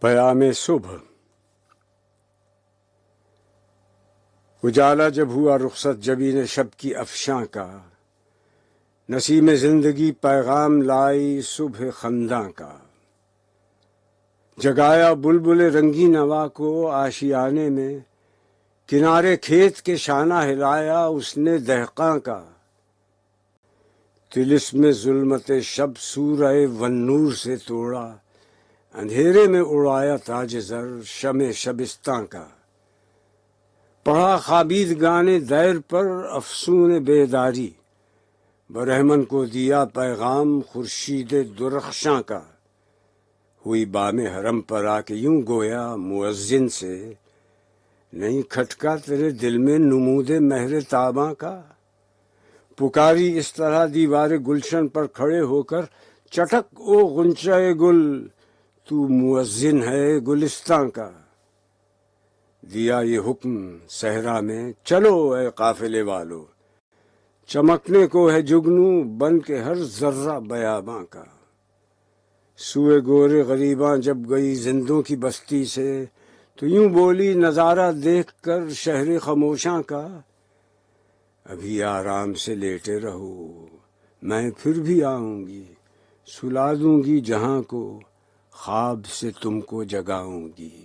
پیام صبح۔ اجالا جب ہوا رخصت جبین شب کی افشاں کا، نسیم زندگی پیغام لائی صبح خنداں کا۔ جگایا بلبل رنگی نوا کو آشیانے میں، کنارے کھیت کے شانہ ہلایا اس نے دہقاں کا۔ طلسم ظلمت شب سورہ والنور سے توڑا، اندھیرے میں اڑایا تاج زر شمع شبستاں کا۔ پڑھا خوابید گانے دیر پر افسون بیداری، برہمن کو دیا پیغام خورشید درخشاں کا۔ ہوئی بام حرم پر آ کے یوں گویا مؤذن سے، نہیں کھٹکا تیرے دل میں نمود مہر تاباں کا۔ پکاری اس طرح دیوار گلشن پر کھڑے ہو کر، چٹک او غنچہ گل تو مؤذن ہے گلستاں کا۔ دیا یہ حکم صحرا میں، چلو اے قافلے والو، چمکنے کو ہے جگنو بن کے ہر ذرہ بیاباں کا۔ سوئے گورے غریباں جب گئی زندوں کی بستی سے، تو یوں بولی نظارہ دیکھ کر شہر خاموشاں کا۔ ابھی آرام سے لیٹے رہو، میں پھر بھی آؤں گی، سلا دوں گی جہاں کو، خواب سے تم کو جگاؤں گی۔